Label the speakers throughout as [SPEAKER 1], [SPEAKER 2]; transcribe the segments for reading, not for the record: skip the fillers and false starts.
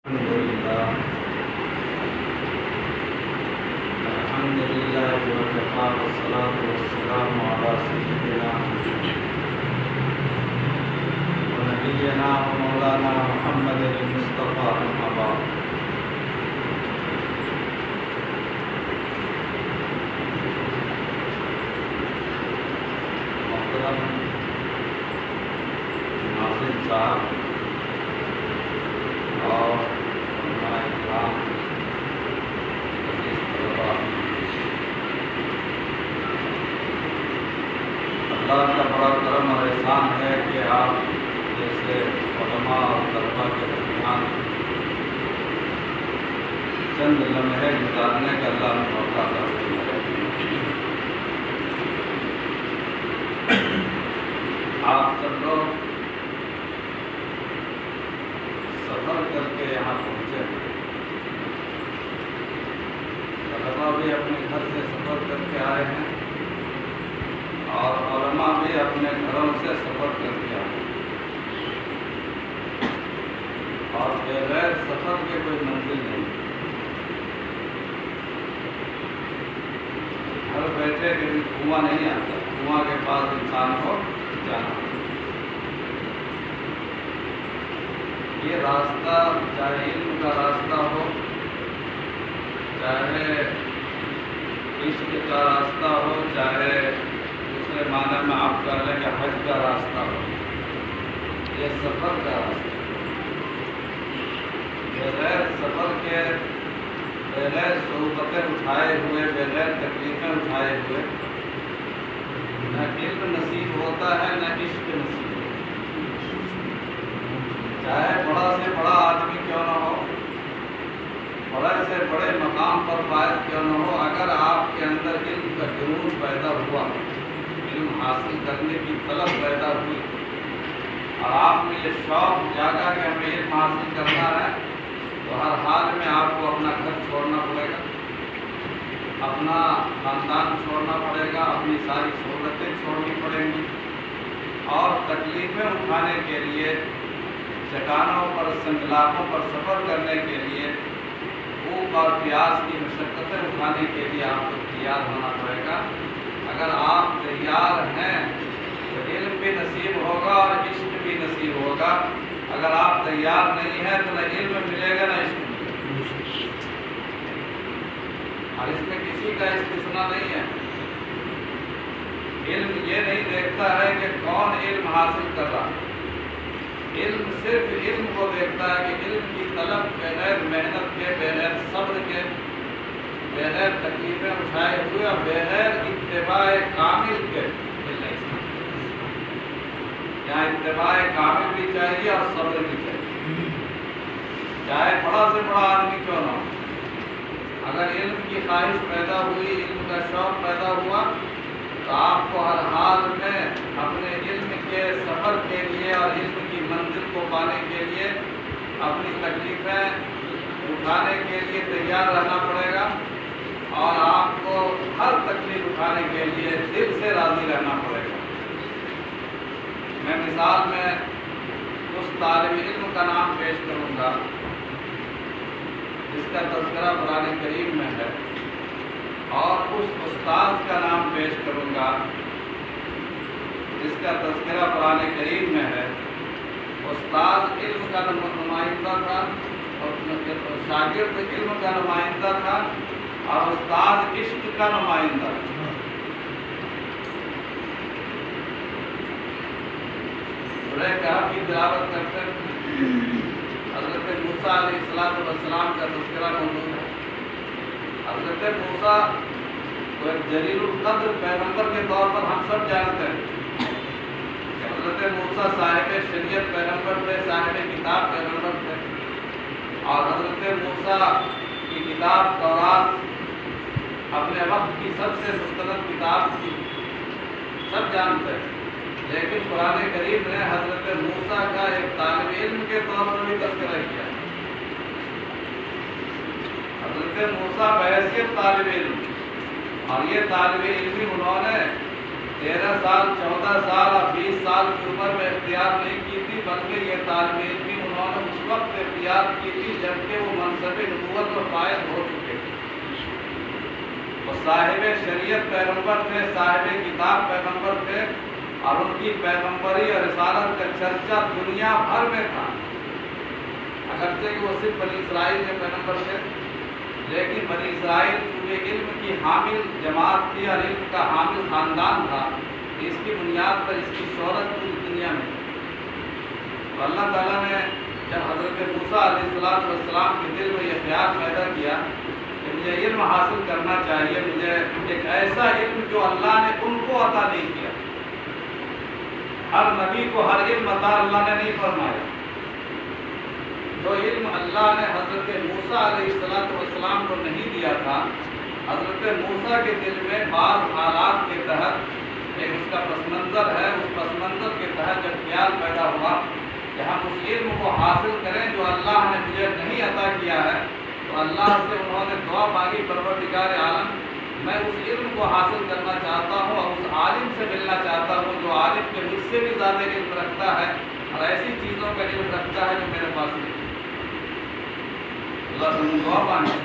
[SPEAKER 1] الحمد لله وكفى والصلاة والسلام على سيدنا ونبينا ومولانا محمد المصطفى أما بعد محترم ناظرین صاحب اور علماء کرام، عزیز طلباء، اللہ کا بڑا کرم اور احسان ہے کہ آپ جیسے علماء اور طلباء کے درمیان چند لمحے گزارنے کا اللہ نے موقع کرتے ہیں۔ آپ سب لوگ سفر کر کے یہاں پہنچے، طلباء بھی اپنے گھر سے سفر کر کے آئے ہیں اور علماء بھی اپنے گھروں سے سفر کر کے آئے ہیں، اور بغیر سفر کے کوئی منزل نہیں۔ گھر بیٹھے کبھی کنواں نہیں آتا، کنواں کے پاس انسان کو جانا۔ یہ راستہ چاہے علم کا راستہ ہو، چاہے عشق کا راستہ ہو، چاہے دوسرے معنی میں آپ کر لیں کہ حج کا راستہ ہو، یہ سفر کا راستہ ہے۔ بغیر سفر کے، بغیر صحبتیں اٹھائے ہوئے، بغیر تکلیفیں اٹھائے ہوئے نہ علم نصیب ہوتا ہے، نہ عشق نصیب ہوتا ہے۔ چاہے بڑا سے بڑا آدمی کیوں نہ ہو، بڑے سے بڑے مقام پر فائز کیوں نہ ہو، اگر آپ کے اندر علم کا جنون پیدا ہوا، علم حاصل کرنے کی طلب پیدا ہوئی، اور آپ میں یہ شوق جاگا کہ ہمیں علم حاصل کرنا ہے، تو ہر حال میں آپ کو اپنا گھر چھوڑنا پڑے گا، اپنا خاندان چھوڑنا پڑے گا، اپنی ساری سہولتیں چھوڑنی پڑیں گی، اور تکلیفیں اٹھانے کے لیے، چٹانوں پر، سنگلاخوں پر سفر کرنے کے لیے، بھوک اور پیاس کی مشقتیں اٹھانے کے لیے آپ کو تیار ہونا پڑے گا۔ اگر آپ تیار ہیں تو علم بھی نصیب ہوگا اور عشق بھی نصیب ہوگا۔ اگر آپ تیار نہیں ہیں تو نہ علم ملے گا، نہ عشق ملے گا، اور اس میں کسی کا استثناء نہیں ہے۔ علم یہ نہیں دیکھتا ہے کہ کون علم حاصل کر رہا ہے، علم صرف علم کو دیکھتا ہے کہ علم کی طلب بغیر محنت کے، بغیر صبر کے، بغیر تکلیفیں اٹھائے ہوئے اور بغیر اتباع کامل کے مل نہیں سکتی۔ یہاں اتباع کامل بھی چاہیے اور صبر بھی چاہیے، چاہے بڑا سے بڑا آدمی کیوں نہ ہو۔ اگر علم کی خواہش پیدا ہوئی، علم کا شوق پیدا ہوا، تو آپ کو ہر حال میں اپنے علم کے سفر کے لیے اور علم کی منزل کو پانے کے لیے، اپنی تکلیفیں اٹھانے کے لیے تیار رہنا پڑے گا، اور آپ کو ہر تکلیف اٹھانے کے لیے دل سے راضی رہنا پڑے گا۔ میں مثال میں اس طالب علم کا نام پیش کروں گا جس کا تذکرہ قرآن کریم میں ہے، اور اس استاد کا نام پیش کروں گا جس کا تذکرہ قرآن کریم میں ہے۔ استاد علم کا نمائندہ تھا، اور شاگرد علم کا نمائندہ تھا، اور استاد عشق کا نمائندہ تھا۔ سورہ کہف کی تلاوت کرتے حضرت موسیٰ علیہ السلام کا تذکرہ موجود ہے۔ حضرت موسیٰ کو ایک جلیل القدر پیغمبر کے طور پر ہم سب جانتے ہیں کہ حضرت موسیٰ صاحب شریعت پیغمبر تھے، صاحب کتاب پیغمبر تھے، اور حضرت موسیٰ کی کتاب تورات اپنے وقت کی سب سے مستند کتاب تھی، سب جانتے ہیں۔ لیکن قرآن کریم نے حضرت موسیٰ کا ایک طالب علم کے طور پر بھی تذکرہ کیا۔ حضرت موسیٰ بحیثیت طالب علم، اور یہ طالب علمی انہوں نے 13 سال، 14 سال اور 20 سال کی عمر میں اختیار نہیں کی تھی، بلکہ یہ طالب علمی انہوں نے اس وقت اختیار کی تھی جبکہ وہ منصب نبوت پر فائز ہو چکے تھے۔ وہ صاحب شریعت پیغمبر تھے، صاحب کتاب پیغمبر تھے، اور ان کی پیغمبری اور رسالت کا چرچا دنیا بھر میں تھا۔ اگرچہ کہ وہ صرف بنی اسرائیل کے پیغمبر تھے، لیکن بنی اسرائیل چونکہ علم کی حامل جماعت تھی اور علم کا حامل خاندان تھا، اس کی بنیاد پر اس کی شہرت پوری دنیا میں تھی۔ تو اللہ تعالیٰ نے جب حضرت موسیٰ علیہ السلام کے دل میں یہ خیال پیدا کیا کہ مجھے علم حاصل کرنا چاہیے، مجھے ایک ایسا علم جو اللہ نے ان کو عطا نہیں کیا۔ ہر نبی کو ہر علم عطا اللہ نے نہیں فرمایا۔ جو علم اللہ نے حضرت موسیٰ علیہ السلام کو نہیں دیا تھا، حضرت موسیٰ کے دل میں بعض حالات کے تحت ایک اس کا پس منظر ہے، اس پس منظر کے تحت جب خیال پیدا ہوا کہ ہم اس علم کو حاصل کریں جو اللہ نے مجھے نہیں عطا کیا ہے، تو اللہ سے انہوں نے دعا مانگی، پروردگار عالم میں اس علم کو حاصل کرنا چاہتا ہوں اور اس عالم سے ملنا چاہتا ہوں جو عالم کے مجھ سے بھی زیادہ علم رکھتا ہے اور ایسی چیزوں کا علم رکھتا ہے جو میرے پاس نہیں۔ اللہ سے دعا مانگی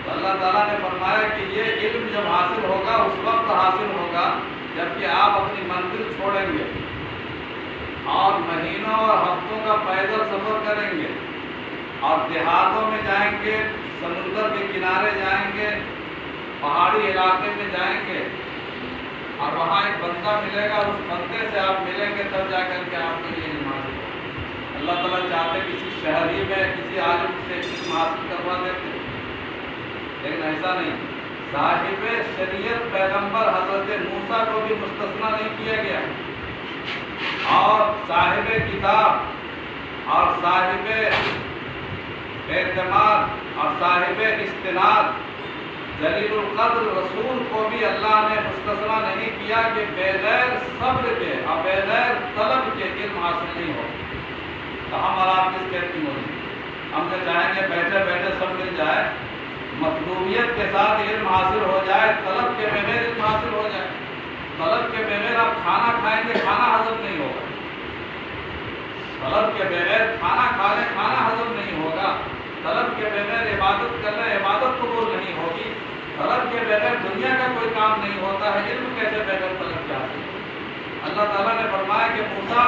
[SPEAKER 1] تو اللہ تعالیٰ نے فرمایا کہ یہ علم جب حاصل ہوگا اس وقت حاصل ہوگا جبکہ آپ اپنی منزل چھوڑیں گے اور مہینوں اور ہفتوں کا پیدل سفر کریں گے اور دیہاتوں میں جائیں گے، سمندر کے کنارے جائیں گے، پہاڑی علاقے میں جائیں گے اور وہاں ایک بندہ ملے گا، اس بندے سے آپ ملیں گے تب جا کر کے آپ کو یہ علم حاصل ہوگا۔ اللہ تعالیٰ چاہتے کسی شہری میں کسی عالم سے علم حاصل کروا دیتے، لیکن ایسا نہیں۔ صاحب شریعت پیغمبر حضرت موسیٰ کو بھی مستثنیٰ نہیں کیا گیا، اور صاحب کتاب اور صاحب اعتماد اور صاحب استناد جلیل القدر رسول کو بھی اللہ نے مستثنیٰ نہیں کیا کہ بغیر صبر کے اور بغیر طلب کے علم حاصل نہیں ہو۔ تو ہم اور آپ کس کہتی ہوگی؟ ہم تو چاہیں گے بیٹھے بیٹھے سب مل جائے، مطلوبیت کے ساتھ علم حاصل ہو جائے، طلب کے بغیر علم حاصل ہو جائے۔ طلب کے بغیر آپ کھانا کھائیں گے، کھانا ہضم نہیں ہوگا۔ طلب کے بغیر کھانا کھا لیں، کھانا ہضم نہیں ہوگا۔ طلب کے بغیر عبادت کر لیں، عبادت قبول نہیں ہوگی۔ طلب کے بغیر دنیا کا کوئی کام نہیں ہوتا ہے، علم کیسے بغیر طلب کے حاصل ہوگا؟ اللہ تعالیٰ نے فرمایا کہ موسیٰ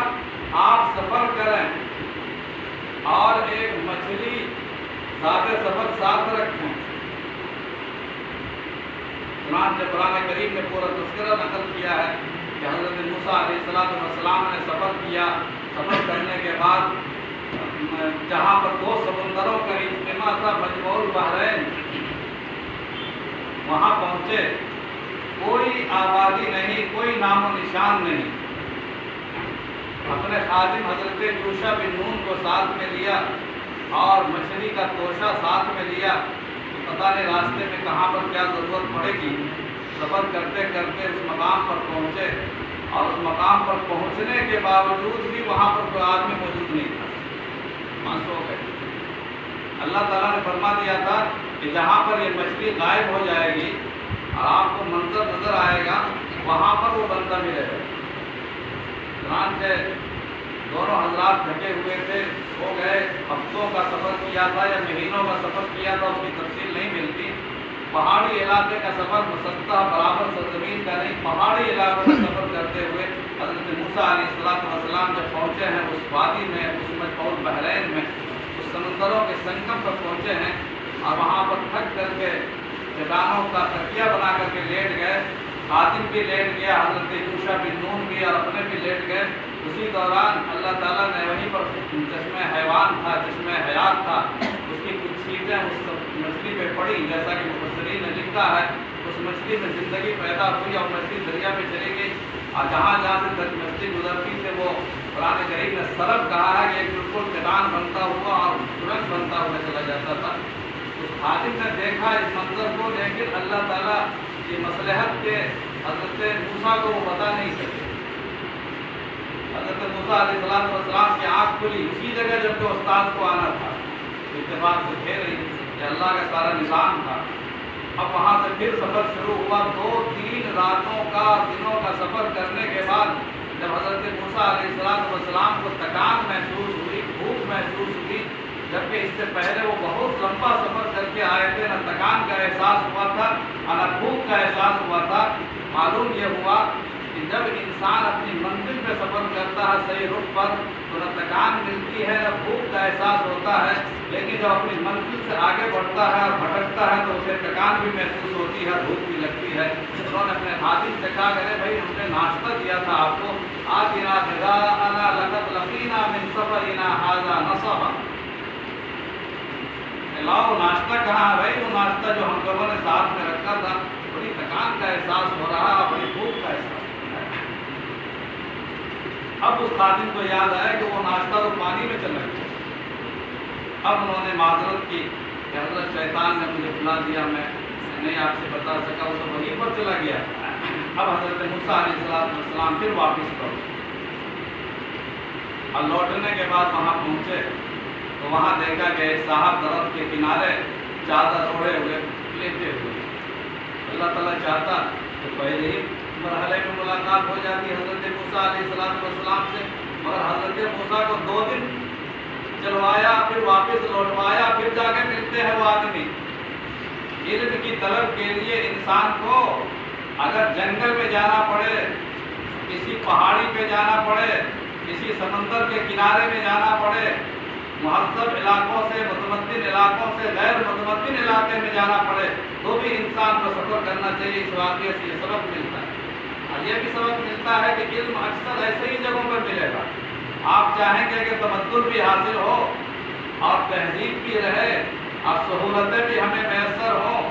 [SPEAKER 1] آپ سفر کریں اور ایک مچھلی ذات سفر ساتھ رکھیں۔ چنانچہ قرآن کریم نے پورا تذکرہ نقل کیا ہے کہ حضرت موسیٰ علیہ السلام نے سفر کیا، سفر کرنے کے بعد جہاں پر دو سمندروں کا اجتماع تھا، مجمع البحرین، وہاں پہنچے، کوئی آبادی نہیں، کوئی نام و نشان نہیں۔ اپنے خادم حضرت یوشع بن نون کو ساتھ میں لیا اور مچھلی کا توشہ ساتھ میں لیا، پتہ نہیں راستے میں کہاں پر کیا ضرورت پڑے گی۔ سفر کرتے کرتے اس مقام پر پہنچے اور اس مقام پر پہنچنے کے باوجود بھی وہاں پر کوئی آدمی موجود نہیں تھا، سو گئے۔ اللہ تعالیٰ نے فرما دیا تھا کہ جہاں پر یہ مچھلی غائب ہو جائے گی اور آپ کو منظر نظر آئے گا، وہاں پر وہ بندہ ملے گا۔ چنانچہ دونوں حضرات تھکے ہوئے تھے، سو گئے۔ ہفتوں کا سفر کیا تھا یا مہینوں کا سفر کیا تھا، اس کی تفصیل نہیں ملتی۔ پہاڑی علاقے کا سفر مسطح برابر سرزمین کا نہیں، پہاڑی علاقوں کا سفر کرتے ہوئے حضرت موسیٰ علیہ السلام جب پہنچے ہیں اس وادی میں، اس مجمع البحرین میں، اس سمندروں کے سنگم پر پہنچے ہیں اور وہاں پر تھک کر کے چٹانوں کا تکیہ بنا کر کے لیٹ گئے۔ خادم بھی لیٹ گیا، حضرت یوشع بن نون بھی اور اپنے بھی لیٹ گئے۔ اسی دوران اللہ تعالیٰ نے وہیں پر چشمہ حیوان تھا، چشمہ حیات تھا، اس کی کچھ چیزیں اس مچھلی پہ پڑی، جیسا کہ مفسرین نے لکھا ہے اس مچھلی میں زندگی پیدا ہوئی اور مچھلی دریا میں چلی گئی، اور جہاں جہاں سے مچھلی گزرتی تھے وہ قرآن کریم نے سرب کہا ہے کہ ایک بالکل چٹان بنتا ہوا اور سورج بنتا ہوا چلا جاتا تھا۔ اس خادم نے دیکھا اس منظر کو، لیکن اللہ تعالیٰ کی مصلحت کے حضرت موسیٰ کو وہ بتا نہیں سکے۔ حضرت موسیٰ علیہ السلام کی آنکھ کھلی اسی جگہ جب کہ استاد کو آنا تھا، اتفاق سے پھر رہی کہ اللہ کا سارا نظام تھا۔ اب وہاں سے پھر سفر شروع ہوا، 2-3 راتوں کا دنوں کا سفر کرنے کے بعد جب حضرت موسیٰ علیہ السلام کو تکان محسوس ہوئی، بھوک محسوس ہوئی، جبکہ اس سے پہلے وہ بہت لمبا سفر کر کے آئے تھے، نہ تکان کا احساس ہوا تھا نہ بھوک کا احساس ہوا تھا۔ معلوم یہ ہوا کہ جب انسان اپنی منزل پہ سفر کرتا ہے صحیح رخ پر تو نہ تکان ملتی ہے نہ بھوک کا احساس ہوتا ہے، لیکن جب اپنی منزل سے آگے بڑھتا ہے اور بھٹکتا ہے تو اسے تکان بھی محسوس ہوتی ہے، بھوک بھی لگتی ہے۔ انہوں نے اپنے خادم سے کہا کہ بھائی ہم نے ناشتہ دیا تھا آپ کو، آتنا غداءنا لقد لقینا من سفرنا ھذا نصبا، لاؤ ناشتہ کہاں ہے بھائی؟ وہ ناشتہ جو ہم لوگوں نے ساتھ میں رکھا تھا۔ بڑی تکان کا احساس ہو رہا ہے، بڑی بھوک کا احساس ہو رہا ہے۔ اب اس خادم کو یاد آیا کہ وہ ناشتہ تو پانی میں چلا گیا۔ اب انہوں نے معذرت کی کہ حضرت شیطان نے مجھے بلا دیا، میں نہیں آپ سے بتا سکا، وہ تو وہیں پر چلا گیا۔ اب حضرت موسیٰ علیہ السلام پھر واپس لوٹے، اور لوٹنے کے بعد وہاں پہنچے تو وہاں دیکھا کہ ایک صاحب درخت کے کنارے چادر اوڑھے ہوئے لیٹے ہوئے۔ اللہ تعالیٰ چاہتا کہ پہلے ہی مرحلے میں ملاقات ہو جاتی حضرت موسیٰ علیہ السلام سے، مگر حضرت موسیٰ کو 2 دن چلوایا، پھر واپس لوٹوایا، پھر جا کے ملتے ہیں وہ آدمی۔ علم کی طلب کے لیے انسان کو اگر جنگل میں جانا پڑے، کسی پہاڑی پہ جانا پڑے، کسی سمندر کے کنارے میں جانا پڑے، مہذب علاقوں سے متمدن علاقوں سے غیر متمدن علاقے میں جانا پڑے، تو بھی انسان کو سفر کرنا چاہیے۔ اس واقعے سے یہ سبق ملتا ہے، اور یہ بھی سبق ملتا ہے کہ علم اکثر ایسے ہی جگہوں پر ملے گا۔ آپ چاہیں گے کہ تمدن بھی حاصل ہو اور تہذیب بھی رہے اور سہولتیں بھی ہمیں میسر ہوں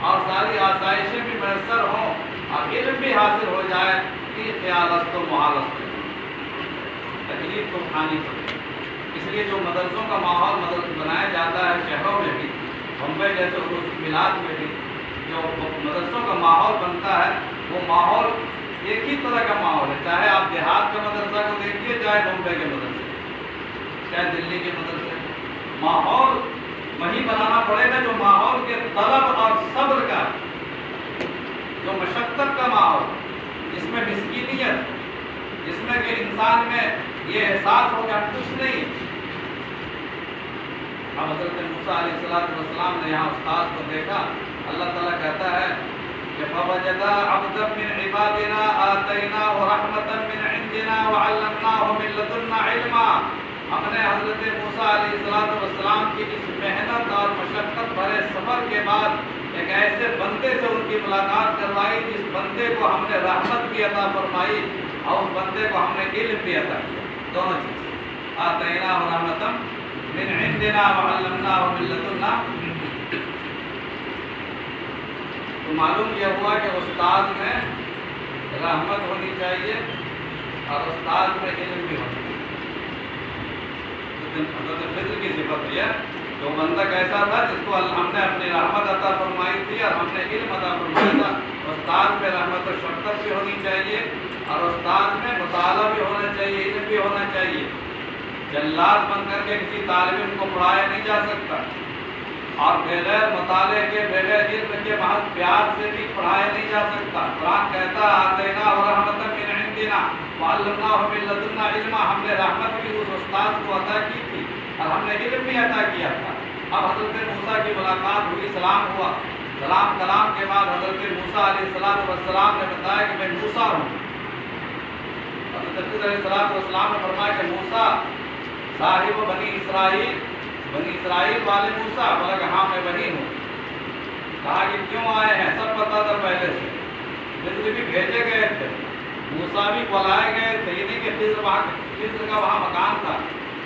[SPEAKER 1] اور ساری آسائشیں بھی میسر ہوں اور علم بھی حاصل ہو جائے، کہ خیالست و محالست تکلیف کو اٹھانی پڑے۔ اس لیے جو مدرسوں کا ماحول بنایا جاتا ہے شہروں میں بھی، بمبئی جیسے ملاد میں بھی جو مدرسوں کا ماحول بنتا ہے، وہ ماحول ایک ہی طرح کا ماحول ہے، چاہے آپ دیہات کے مدرسہ کو دیکھیے، چاہے بمبئی کے مدرسے، چاہے دلی کے مدرسے، ماحول وہی بنانا پڑے گا جو ماحول کے طلب اور صبر کا، جو مشقت کا ماحول، جس میں مسکینیت، جس میں کہ انسان میں یہ احساس ہو کہ ہم کچھ نہیں۔ اب حضرت موسیٰ علیہ السلام نے یہاں استاد کو دیکھا، اللہ تعالیٰ کہتا ہے کہ فَوَجَدَا عَبْدًا مِّنْ عِبَادِنَا آتَيْنَاهُ رَحْمَةً مِّنْ عِنْدِنَا وَعَلَّمْنَاهُ مِن لَّدُنَّا عِلْمًا۔ ہم نے حضرت موسیٰ علیہ السلام کی اس محنت اور مشقت بھرے سفر کے بعد ایک ایسے بندے سے ان کی ملاقات کروائی جس بندے کو ہم نے رحمت بھی عطا فرمائی اور اس بندے کو ہم نے علم بھی عطا کیا، دونوں چیز۔ آتَيْنَاهُ رَحْمَةً مِّنْ عِنْدِنَا وَعَلَّمْنَاهُ مِن لَّدُنَّا۔ تو معلوم یہ ہوا کہ استاد میں رحمت ہونی چاہیے اور استاد میں علم بھی ہونا چاہیے۔ حضرت خضر کی صفت یہ تو بندہ کیسا تھا جس کو ہم نے اپنی رحمت عطا فرمائی تھی اور ہم نے علم عطا فرمایا تھا۔ استاد میں رحمت و شفقت بھی ہونی چاہیے اور استاد میں مطالعہ بھی ہونا چاہیے، علم بھی ہونا چاہیے۔ جلاد بن کر کے کسی طالب علم کو پڑھایا نہیں جا سکتا، اور بغیر مطالعے کے بغیر علم کے محض پیار سے بھی پڑھایا نہیں جا سکتا۔ قرآن کہتا ہے آتیناہ رحمۃ من عندنا وعلمناہ من لدنا علما، ہم نے رحمت بھی اس استاد کو عطا کی تھی اور ہم نے علم بھی عطا کیا تھا۔ اب حضرت موسیٰ کی ملاقات ہوئی، سلام ہوا، سلام کلام کے بعد حضرت موسیٰ علیہ السلام نے بتایا کہ میں موسیٰ ہوں۔ حضرت علیہ السلام نے فرمایا کہ موسیٰ صاحب بنی اسرائیل والے موسیٰ، بولا کہ ہاں میں وہی ہوں۔ کہا کہ کیوں آئے ہیں؟ سب پتا تھا پہلے سے، خضر بھی بھیجے گئے تھے، موسیٰ بھی بلائے گئے تھے، یہ نہیں کہ خضر کا وہاں مکان تھا،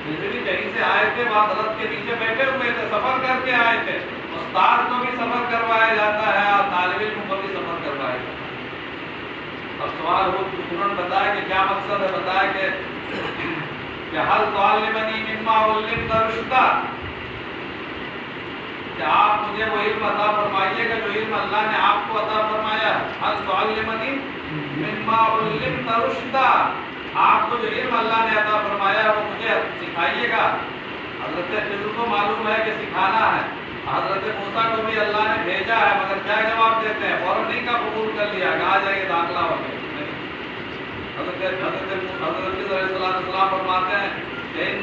[SPEAKER 1] خضر بھی کہیں سے آئے تھے، وہاں درخت کے نیچے بیٹھے ہوئے تھے، سفر کر کے آئے تھے۔ استاد کو بھی سفر کروایا جاتا ہے اور طالب علم کو بھی سفر کروایا جاتا ہے۔ اب سوال ہو، انہوں نے بتایا کہ کیا مقصد ہے، بتایا کہ حل تعلمنی مما علمت رشدا، کہ آپ مجھے وہ علم عطا فرمائیے گا جو علم اللہ نے آپ کو عطا فرمایا۔ حل تعلمنی مما علمت رشدا، آپ کو جو علم اللہ نے عطا فرمایا ہے وہ مجھے سکھائیے گا۔ حضرت خضر کو معلوم ہے کہ سکھانا ہے، حضرت موسیٰ کو بھی اللہ نے بھیجا ہے، مگر کیا جواب دیتے ہیں؟ فوراً نہیں کا قبول کر لیا کہ آ جائیے داخلہ ہو گیا۔ حضرت خضر علیہ السلام فرماتے ہیں کہ ان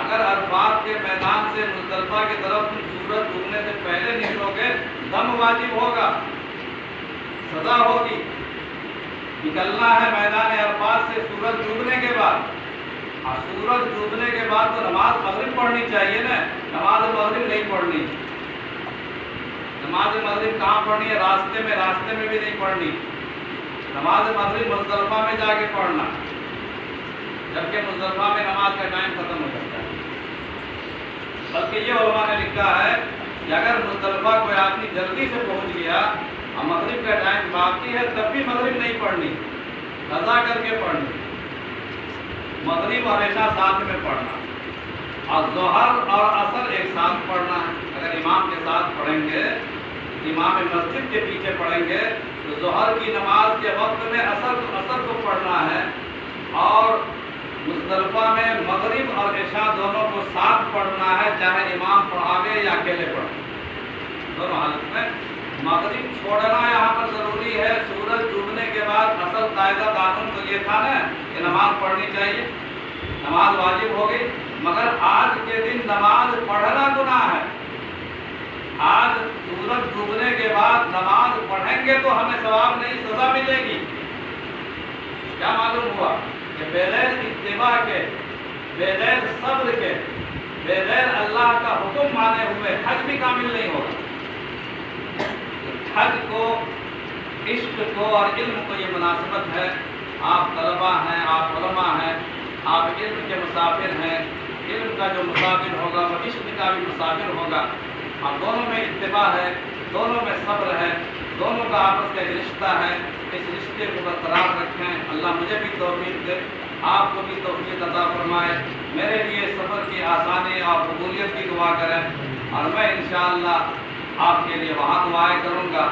[SPEAKER 1] اگر عرفات کے میدان سے مزدلفہ کی طرف تم سورج ڈوبنے سے پہلے نکلو گے دم واجب ہوگا، سزا ہوگی۔ نکلنا ہے میدان عرفات سے سورج ڈوبنے کے بعد، اور سورج ڈوبنے کے بعد تو نماز مغرب پڑھنی چاہیے نا، نماز مغرب نہیں پڑھنی۔ نماز مغرب کہاں پڑھنی ہے؟ راستے میں بھی نہیں پڑھنی۔ نماز مغرب مزدلفہ میں جا کے پڑھنا، جبکہ مزدلفہ میں نماز کا ٹائم ختم ہو جاتا ہے۔ بلکہ یہ علماء نے لکھا ہے کہ اگر مزدلفہ کوئی آدمی جلدی سے پہنچ گیا اور مغرب کا ٹائم باقی ہے تب بھی مغرب نہیں پڑھنی، قضا کر کے پڑھنی۔ مغرب اور عشاء ساتھ میں پڑھنا، اور ظہر اور عصر ایک ساتھ پڑھنا ہے۔ اگر امام کے ساتھ پڑھیں گے، امام مسجد کے پیچھے پڑھیں گے تو ظہر کی نماز کے وقت میں عصر کو پڑھنا ہے، اور مزدلفہ میں مغرب اور عشاء دونوں کو ساتھ پڑھنا ہے، چاہے امام پڑھاوے یا اکیلے پڑھیں، دونوں حالت میں۔ مغرب چھوڑنا یہاں پر ضروری ہے۔ سورج ڈوبنے کے بعد اصل قاعدہ قانون تو یہ تھا نا کہ نماز پڑھنی چاہیے، نماز واجب ہو گئی، مگر آج کے دن نماز پڑھنا گناہ ہے۔ آج سورج ڈوبنے کے بعد نماز پڑھیں گے تو ہمیں ثواب نہیں، سزا ملے گی۔ کیا معلوم ہوا کہ بغیر اتباع کے، بغیر صبر کے، بغیر اللہ کا حکم مانے ہوئے حج بھی کامل نہیں ہوگا۔ حج کو، عشق کو اور علم کو یہ مناسبت ہے۔ آپ طلباء ہیں، آپ علماء ہیں، آپ علم کے مسافر ہیں، علم کا جو مسافر ہوگا وہ عشق کا بھی مسافر ہوگا، اور دونوں میں اتباع ہے، دونوں میں صبر ہے، دونوں کا آپس کا ایک رشتہ ہے۔ اس رشتے کو برقرار رکھیں۔ اللہ مجھے بھی توفیق دے، آپ کو بھی توفیق عطا فرمائے۔ میرے لیے سفر کی آسانی اور قبولیت کی دعا کریں، اور میں انشاءاللہ آپ کے لیے وہاں دعائیں کروں گا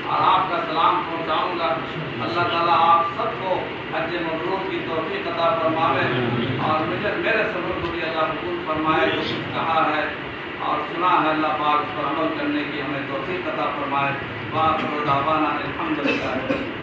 [SPEAKER 1] اور آپ کا سلام پہنچاؤں گا۔ اللہ تعالیٰ آپ سب کو حج مبرور کی توفیق عطا فرمائے، اور میرے سفر کو بھی اللہ قبول فرمائے۔ جو کچھ کہا ہے اور سنا ہے اللہ پاک اس پر عمل کرنے کی ہمیں توفیق عطا فرمائے۔ وآخر دعوانا الحمدللہ۔